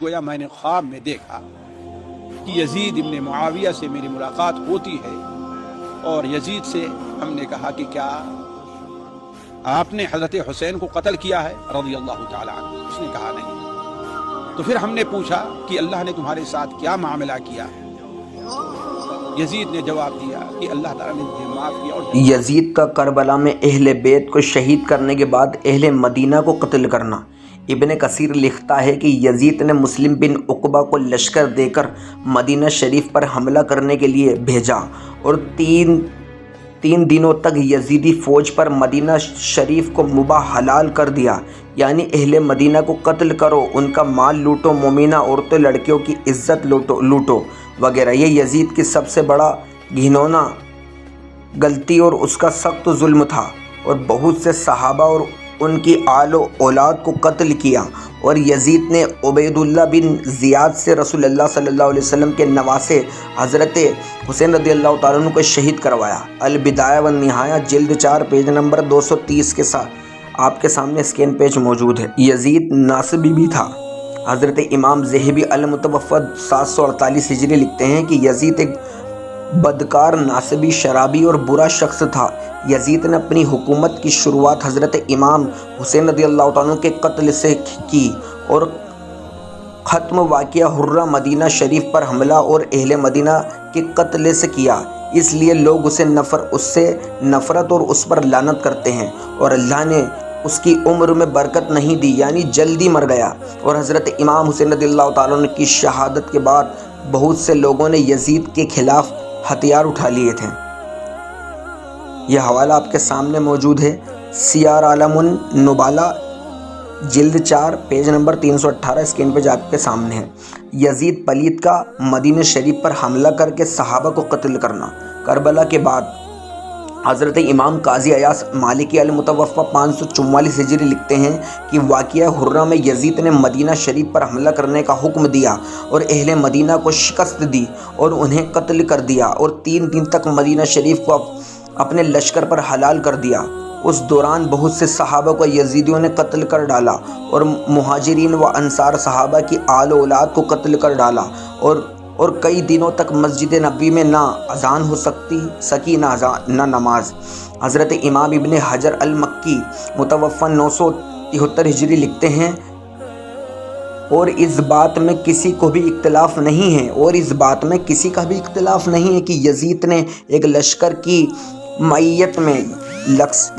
گویا میں نے خواب میں دیکھا کہ یزید ابن معاویہ سے میری ملاقات ہوتی ہے اور یزید سے ہم نے کہا کہ کیا آپ نے حضرت حسین کو قتل کیا ہے رضی اللہ تعالی عنہ؟ اس نے کہا نہیں۔ تو پھر ہم نے پوچھا کہ اللہ نے تمہارے ساتھ کیا معاملہ کیا ہے؟ یزید نے جواب دیا کہ اللہ تعالیٰ نے مجھے معاف کیا۔ اور یزید کا کربلا میں اہل بیت کو شہید کرنے کے بعد اہل مدینہ کو قتل کرنا۔ ابن کثیر لکھتا ہے کہ یزید نے مسلم بن عقبہ کو لشکر دے کر مدینہ شریف پر حملہ کرنے کے لیے بھیجا اور تین دنوں تک یزیدی فوج پر مدینہ شریف کو مباح حلال کر دیا، یعنی اہل مدینہ کو قتل کرو، ان کا مال لوٹو، مومنہ عورتوں لڑکیوں کی عزت لوٹو وغیرہ۔ یہ یزید کی سب سے بڑا گھنونا غلطی اور اس کا سخت ظلم تھا، اور بہت سے صحابہ اور ان کی آل و اولاد کو قتل کیا، اور یزید نے عبید اللہ بن زیاد سے رسول اللہ صلی اللہ علیہ وسلم کے نواسے حضرت حسین رضی اللہ تعالیٰ عنہ کو شہید کروایا۔ البدایہ والنہایہ جلد 4 پیج نمبر 230 کے ساتھ آپ کے سامنے اسکین پیج موجود ہے۔ یزید ناصبی بھی تھا۔ حضرت امام ذہبی المتوفی 748 ہجری لکھتے ہیں کہ یزید ایک بدکار، ناصبی، شرابی اور برا شخص تھا۔ یزید نے اپنی حکومت کی شروعات حضرت امام حسین رضی اللہ تعالیٰ عنہ کے قتل سے کی اور ختم واقعہ حرہ مدینہ شریف پر حملہ اور اہل مدینہ کے قتل سے کیا۔ اس لیے لوگ اس سے نفرت اور اس پر لعنت کرتے ہیں، اور اللہ نے اس کی عمر میں برکت نہیں دی، یعنی جلدی مر گیا۔ اور حضرت امام حسین رضی اللہ تعالیٰ عنہ کی شہادت کے بعد بہت سے لوگوں نے یزید کے خلاف ہتھیار اٹھا لیے تھے۔ یہ حوالہ آپ کے سامنے موجود ہے، سیار عالم النبالہ جلد 4 پیج نمبر 318 اسکرین پہ آپ کے سامنے ہے۔ یزید پلید کا مدینہ شریف پر حملہ کر کے صحابہ کو قتل کرنا۔ کربلا کے بعد حضرت امام قاضی ایاز مالکی المتوفی 544 ہجری لکھتے ہیں کہ واقعہ حرہ میں یزید نے مدینہ شریف پر حملہ کرنے کا حکم دیا اور اہل مدینہ کو شکست دی اور انہیں قتل کر دیا، اور 3 دن تک مدینہ شریف کو اپنے لشکر پر حلال کر دیا۔ اس دوران بہت سے صحابہ کو یزیدیوں نے قتل کر ڈالا، اور مہاجرین و انصار صحابہ کی آل و اولاد کو قتل کر ڈالا، اور کئی دنوں تک مسجد نبوی میں نہ اذان ہو سکی نہ نماز۔ حضرت امام ابن حجر المکی متوفی 973 ہجری لکھتے ہیں، اور اس بات میں کسی کا بھی اختلاف نہیں ہے کہ یزید نے ایک لشکر کی معیت میں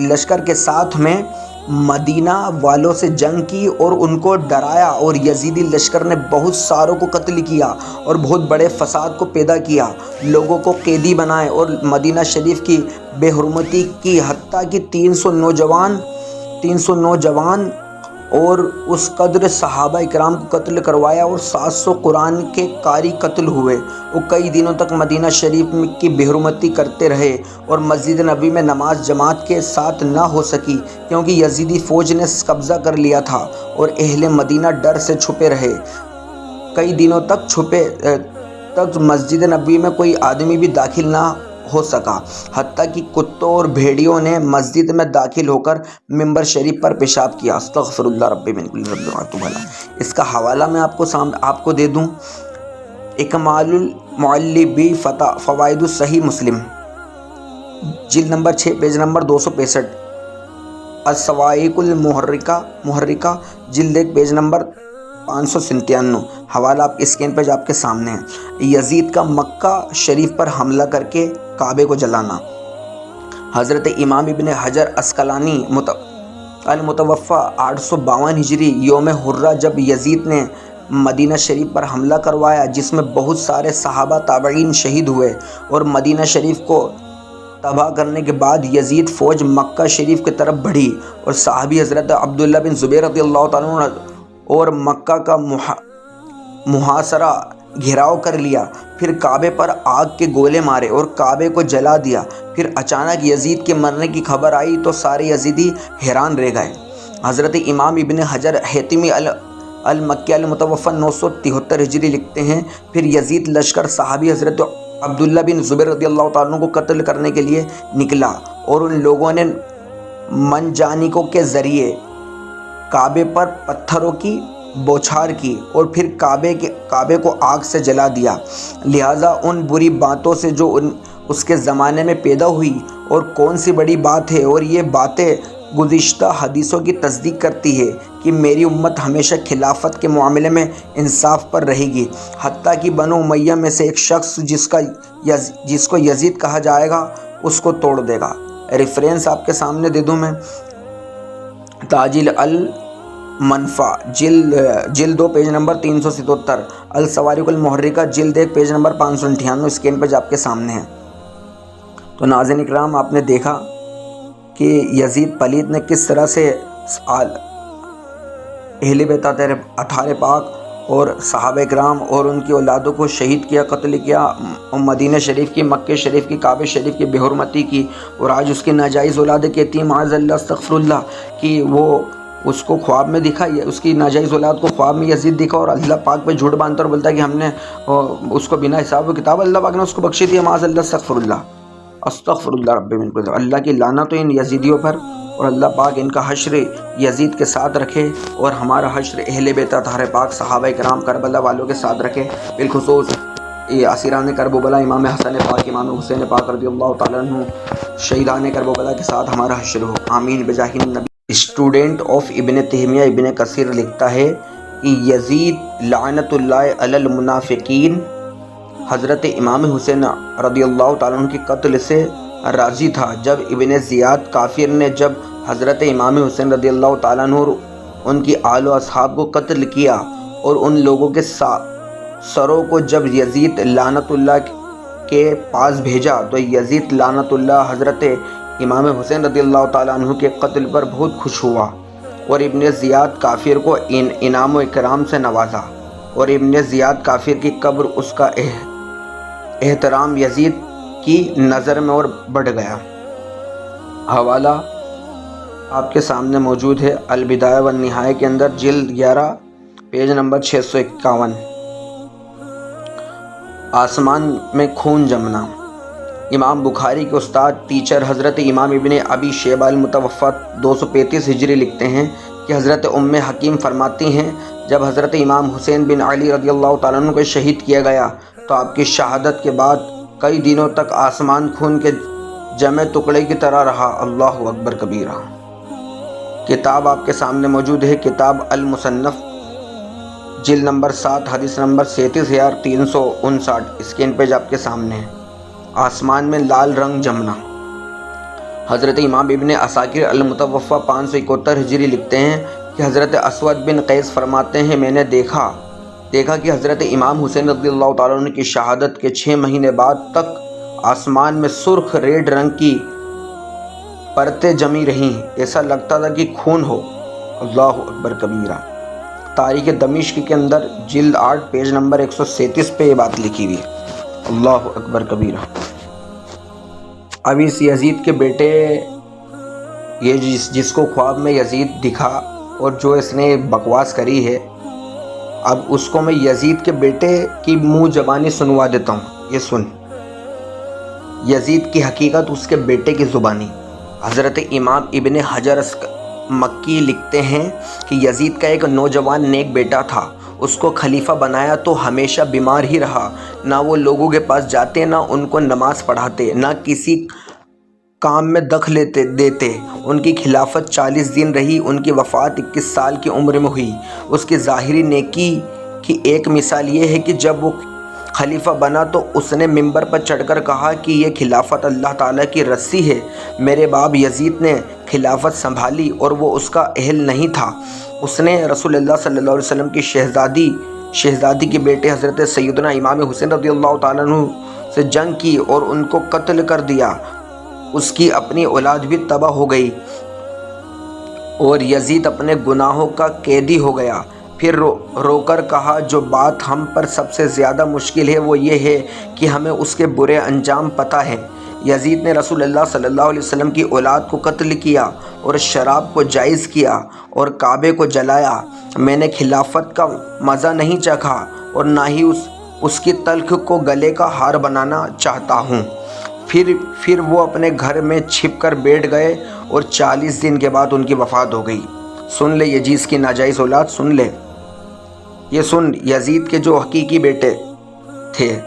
لشکر کے ساتھ میں مدینہ والوں سے جنگ کی اور ان کو ڈرایا، اور یزیدی لشکر نے بہت ساروں کو قتل کیا اور بہت بڑے فساد کو پیدا کیا، لوگوں کو قیدی بنائے اور مدینہ شریف کی بے حرمتی کی، حتیٰ کہ 300 نوجوان اور اس قدر صحابہ اکرام کو قتل کروایا، اور 700 قرآن کے قاری قتل ہوئے۔ وہ کئی دنوں تک مدینہ شریف کی بے حرمتی کرتے رہے، اور مسجد نبوی میں نماز جماعت کے ساتھ نہ ہو سکی کیونکہ یزیدی فوج نے قبضہ کر لیا تھا، اور اہل مدینہ ڈر سے چھپے رہے۔ کئی دنوں تک مسجد نبوی میں کوئی آدمی بھی داخل نہ ہو سکا، حتیٰ کہ کتوں اور بھیڑیوں نے مسجد میں داخل ہو کر ممبر شریف پر پیشاب کیا۔ استغفر اللہ ربی من کل ذنب واتوب الیہ۔ اس کا حوالہ میں آپ کو دے دوں، اکمال المعلی بی فوائد الصحیح مسلم جلد نمبر 6 پیج نمبر 265، الصواعق المحرکہ جلد 1 پیج نمبر 597۔ حوالہ آپ اسکرین پہ آپ کے سامنے ہے۔ یزید کا مکہ شریف پر حملہ کر کے کعبے کو جلانا۔ حضرت امام ابن حجر عسقلانی المتوفی 852 ہجری یوم حرہ جب یزید نے مدینہ شریف پر حملہ کروایا، جس میں بہت سارے صحابہ تابعین شہید ہوئے، اور مدینہ شریف کو تباہ کرنے کے بعد یزید فوج مکہ شریف کی طرف بڑھی، اور صحابی حضرت عبداللہ بن زبیر رضی اللہ تعالیٰ عنہ اور مکہ کا محاصرہ گھیراؤ کر لیا، پھر کعبے پر آگ کے گولے مارے اور کعبے کو جلا دیا۔ پھر اچانک یزید کے مرنے کی خبر آئی تو سارے یزیدی حیران رہ گئے۔ حضرت امام ابن حجر حیتمی المکی المتوفی 973 ہجری لکھتے ہیں، پھر یزید لشکر صحابی حضرت عبداللہ بن زبیر رضی اللہ تعالیٰ عنہ کو قتل کرنے کے لیے نکلا، اور ان لوگوں نے منجانیکوں کے ذریعے کعبے پر پتھروں کی بوچھار کی اور پھر کعبے کو آگ سے جلا دیا۔ لہٰذا ان بری باتوں سے جو اس کے زمانے میں پیدا ہوئی اور کون سی بڑی بات ہے، اور یہ باتیں گزشتہ حدیثوں کی تصدیق کرتی ہے کہ میری امت ہمیشہ خلافت کے معاملے میں انصاف پر رہے گی، حتیٰ کہ بنو امیہ میں سے ایک شخص جس کو یزید کہا جائے گا اس کو توڑ دے گا۔ ریفرنس آپ کے سامنے دے دوں میں، تاج المنفع جلد 2 پیج نمبر 377، الصوارق المحرقہ جلد 1 پیج نمبر 598 اسکرین پہ آپ کے سامنے ہے۔ تو ناظرین اکرام، آپ نے دیکھا کہ یزید پلید نے کس طرح سے اہل بیت اطہار پاک اور صحابہ اکرام اور ان کی اولادوں کو شہید کیا، قتل کیا، مدینہ شریف کی، مکہ شریف کی، کعبہ شریف کی بے حرمتی کی، اور آج اس کی ناجائز اولاد کہتی ہیں معاذ اللہ استغفر اللہ کہ وہ اس کو خواب میں دکھا، اس کی ناجائز اولاد کو خواب میں یزید دکھا اور اللہ پاک پہ جھوٹ باندھتا اور بولتا ہے کہ ہم نے اس کو بنا حساب و کتاب اللہ پاک نے اس کو بخشی دیا، معاذ اللہ استغفر اللہ استغفر اللہ رب من کل ذنب۔ اللہ کی لعنت ہو ان یزیدیوں پر، اور اللہ پاک ان کا حشر یزید کے ساتھ رکھے اور ہمارا حشر اہل بیت اطہار پاک صحابہ کرام کربلا والوں کے ساتھ رکھے، بالخصوص اسیران کربلا امام حسن پاک، امام حسین پاک رضی اللہ تعالیٰ عنہ، شہیدان کربلا کے ساتھ ہمارا حشر ہو، آمین بجاہ النبی۔ اسٹوڈنٹ آف ابن تیمیہ ابن کثیر لکھتا ہے کہ یزید لعنت اللہ علی المنافقین حضرت امام حسین رضی اللہ تعالیٰ عنہ کی قتل سے راضی تھا۔ جب ابن زیاد کافر نے جب حضرت امام حسین رضی اللہ تعالیٰ عنہ اور ان کی آل و اصحاب کو قتل کیا اور ان لوگوں کے سروں کو جب یزید لعنت اللہ کے پاس بھیجا، تو یزید لعنت اللہ حضرت امام حسین رضی اللہ تعالیٰ عنہ کے قتل پر بہت خوش ہوا اور ابن زیاد کافر کو انعام و اکرام سے نوازا، اور ابن زیاد کافر کی قبر اس کا احترام یزید کی نظر میں اور بڑھ گیا۔ حوالہ آپ کے سامنے موجود ہے، البدایہ والنہایہ کے اندر جلد 11 پیج نمبر 651۔ آسمان میں خون جمنا۔ امام بخاری کے استاد ٹیچر حضرت امام ابن ابی شیبہ المتوفی 235 ہجری لکھتے ہیں کہ حضرت ام حکیم فرماتی ہیں جب حضرت امام حسین بن علی رضی اللہ تعالیٰ عنہ کو شہید کیا گیا تو آپ کی شہادت کے بعد کئی دنوں تک آسمان خون کے جمع ٹکڑے کی طرح رہا۔ اللہ اکبر کبیرہ۔ کتاب آپ کے سامنے موجود ہے، کتاب المصنف جلد نمبر 7 حدیث نمبر 37359 اسکرین پیج آپ کے سامنے ہے۔ آسمان میں لال رنگ جمنا۔ حضرت امام ابن عساکر المتوفی 571 ہجری لکھتے ہیں کہ حضرت اسود بن قیس فرماتے ہیں میں نے دیکھا کہ حضرت امام حسین رضی اللہ تعالیٰ عنہ کی شہادت کے 6 مہینے بعد تک آسمان میں سرخ ریڈ رنگ کی پرتیں جمی رہیں، ایسا لگتا تھا کہ خون ہو۔ اللہ اکبر کبیرہ۔ تاریخ دمشق کے اندر جلد 8 پیج نمبر 137 پہ یہ بات لکھی ہوئی ہے۔ اللہ اکبر کبیرہ۔ اب اس یزید کے بیٹے، یہ جس کو خواب میں یزید دکھا اور جو اس نے بکواس کری ہے، اب اس کو میں یزید کے بیٹے کی منہ زبانی سنوا دیتا ہوں، یہ سن۔ یزید کی حقیقت اس کے بیٹے کی زبانی۔ حضرت امام ابن حجر مکی لکھتے ہیں کہ یزید کا ایک نوجوان نیک بیٹا تھا، اس کو خلیفہ بنایا تو ہمیشہ بیمار ہی رہا، نہ وہ لوگوں کے پاس جاتے، نہ ان کو نماز پڑھاتے، نہ کسی کام میں دخل دیتے۔ ان کی خلافت 40 دن رہی، ان کی وفات 21 سال کی عمر میں ہوئی۔ اس کی ظاہری نیکی کی ایک مثال یہ ہے کہ جب وہ خلیفہ بنا تو اس نے ممبر پر چڑھ کر کہا کہ یہ خلافت اللہ تعالیٰ کی رسی ہے۔ میرے باپ یزید نے خلافت سنبھالی اور وہ اس کا اہل نہیں تھا۔ اس نے رسول اللہ صلی اللہ علیہ وسلم کی شہزادی کے بیٹے حضرت سیدنا امام حسین رضی اللہ تعالیٰ عنہ سے جنگ کی اور ان کو قتل کر دیا۔ اس کی اپنی اولاد بھی تباہ ہو گئی اور یزید اپنے گناہوں کا قیدی ہو گیا۔ پھر رو کر کہا جو بات ہم پر سب سے زیادہ مشکل ہے وہ یہ ہے کہ ہمیں اس کے برے انجام پتہ ہے۔ یزید نے رسول اللہ صلی اللہ علیہ وسلم کی اولاد کو قتل کیا اور شراب کو جائز کیا اور کعبے کو جلایا۔ میں نے خلافت کا مزہ نہیں چکھا اور نہ ہی اس کی تلخ کو گلے کا ہار بنانا چاہتا ہوں۔ پھر وہ اپنے گھر میں چھپ کر بیٹھ گئے اور 40 دن کے بعد ان کی وفات ہو گئی۔ سن لے یزید کی ناجائز اولاد، سن لے۔ یہ سن، یزید کے جو حقیقی بیٹے تھے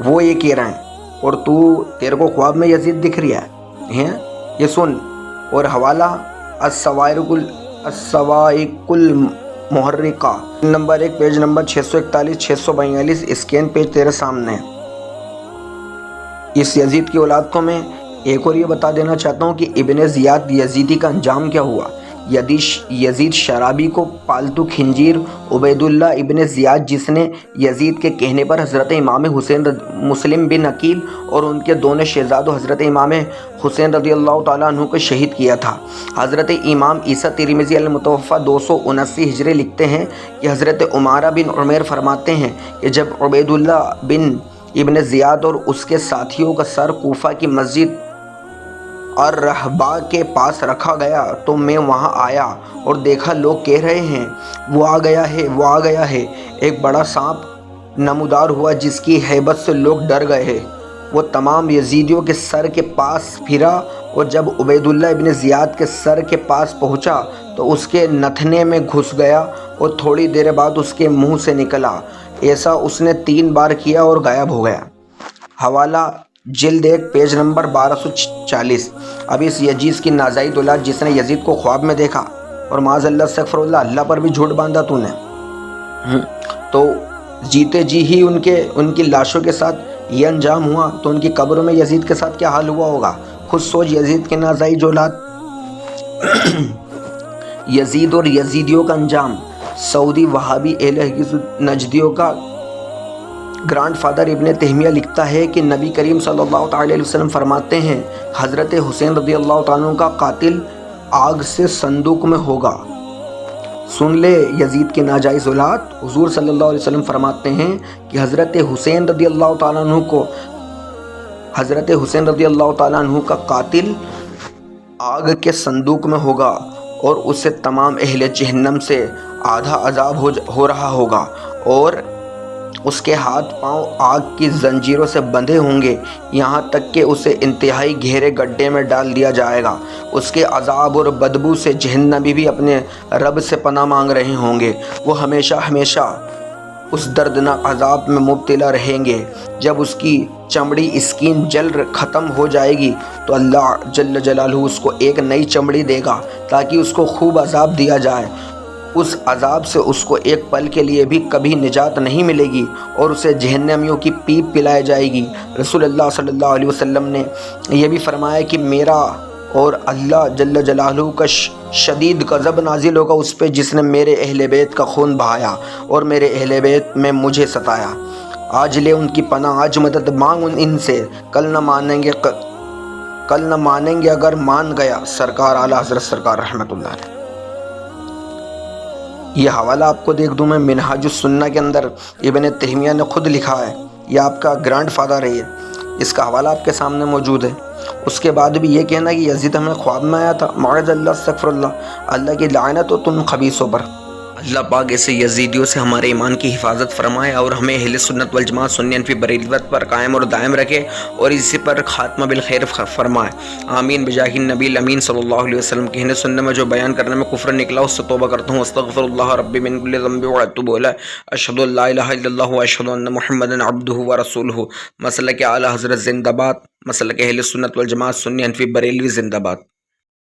وہ یہ کہہ رہے ہیں اور تیرے کو خواب میں یزید دکھ رہا ہے، یہ سن۔ اور حوالہ الصواعق المحرقہ number 1 page number 641 642، scan page تیرے سامنے ہے۔ اس یزید کی اولاد کو میں ایک اور یہ بتا دینا چاہتا ہوں کہ ابن زیاد یزیدی کا انجام کیا ہوا۔ یزید شرابی کو پالتو خنزیر عبید اللہ ابن زیاد، جس نے یزید کے کہنے پر حضرت امام حسین مسلم بن عقیل اور ان کے دونوں شہزادوں حضرت امام حسین رضی اللہ تعالیٰ عنہ کو شہید کیا تھا۔ حضرت امام عیسیٰ ترمذی المتوفیٰ 279 ہجری لکھتے ہیں کہ حضرت عمارہ بن عمیر فرماتے ہیں کہ جب عبید اللہ بن ابن زیاد اور اس کے ساتھیوں کا سر کوفہ کی مسجد اور رہبا کے پاس رکھا گیا تو میں وہاں آیا اور دیکھا لوگ کہہ رہے ہیں وہ آ گیا ہے، وہ آ گیا ہے۔ ایک بڑا سانپ نمودار ہوا جس کی ہیبت سے لوگ ڈر گئے۔ وہ تمام یزیدیوں کے سر کے پاس پھرا اور جب عبید اللہ ابن زیاد کے سر کے پاس پہنچا تو اس کے نتھنے میں گھس گیا اور تھوڑی دیر بعد اس کے منہ سے نکلا۔ ایسا اس نے 3 بار کیا اور غائب ہو گیا۔ حوالہ جلد 1 پیج نمبر 1240۔ اب اس یزید کی نازائید اولاد جس نے یزید کو خواب میں دیکھا اور معاذ اللہ استغفر اللہ پر بھی جھوٹ باندھا تو نے، تو جیتے جی ہی ان کی لاشوں کے ساتھ یہ انجام ہوا تو ان کی قبروں میں یزید کے ساتھ کیا حال ہوا ہوگا۔ خود سوچ یزید کے نازائید اولاد۔ یزید اور یزیدیوں کا انجام۔ سعودی وہابی اہل حدیث نجدیوں کا گرانڈ فادر ابن تیمیہ لکھتا ہے کہ نبی کریم صلی اللہ علیہ وسلم فرماتے ہیں حضرت حسین رضی اللہ تعالیٰ عنہ کا قاتل آگ سے صندوق میں ہوگا۔ سن لے یزید کے ناجائز اولاد، حضور صلی اللہ علیہ وسلم فرماتے ہیں کہ حضرت حسین رضی اللہ تعالیٰ عنہ کا قاتل آگ کے صندوق میں ہوگا اور اسے تمام اہل جہنم سے آدھا عذاب ہو رہا ہوگا اور اس کے ہاتھ پاؤں آگ کی زنجیروں سے بندھے ہوں گے، یہاں تک کہ اسے انتہائی گہرے گڈھے میں ڈال دیا جائے گا۔ اس کے عذاب اور بدبو سے جہنمی بھی اپنے رب سے پناہ مانگ رہے ہوں گے۔ وہ ہمیشہ ہمیشہ اس دردناک عذاب میں مبتلا رہیں گے۔ جب اس کی چمڑی اسکین جل ختم ہو جائے گی تو اللہ جل جلالہ اس کو ایک نئی چمڑی دے گا تاکہ اس کو خوب عذاب دیا جائے۔ اس عذاب سے اس کو ایک پل کے لیے بھی کبھی نجات نہیں ملے گی اور اسے جہنمیوں کی پیپ پلائی جائے گی۔ رسول اللہ صلی اللہ علیہ وسلم نے یہ بھی فرمایا کہ میرا اور اللہ جل جلالہ کا شدید غضب نازل ہوگا اس پہ جس نے میرے اہل بیت کا خون بہایا اور میرے اہل بیت میں مجھے ستایا۔ آج لے ان کی پناہ، آج مدد مانگ ان سے، کل نہ مانیں گے اگر مان گیا سرکار اعلیٰ حضرت سرکار رحمۃ اللہ علیہ۔ یہ حوالہ آپ کو دیکھ دوں میں، منہاج السنہ کے اندر ابن تیمیہ نے خود لکھا ہے، یہ آپ کا گرانڈ فادر ہے، اس کا حوالہ آپ کے سامنے موجود ہے۔ اس کے بعد بھی یہ کہنا کہ یزید ہمیں خواب میں آیا تھا، معاذ اللہ استغفر اللہ کی لعنت ہو تم خبیثوں پر۔ اللہ پاک ایسے یزیدیوں سے ہمارے ایمان کی حفاظت فرمائے اور ہمیں اہل سنت والجماعت سنی حنفی بریلویت پر قائم اور دائم رکھے اور اسی پر خاتمہ بالخیر فرمائے، آمین بجاہ النبی الامین صلی اللہ علیہ وسلم۔ کہنے سننے میں جو بیان کرنے میں کفر نکلا اس سے توبہ کرتا ہوں، استغفر اللہ ربی من کل ذنب واتوب الیہ، اشہد ان لا الہ الا اللہ واشہد ان محمدا عبدہ ورسولہ۔ مسلک اعلیٰ حضرت زندہ باد، مسلک اہل سنت والجماعت سنی حنفی بریلوی زندہ باد۔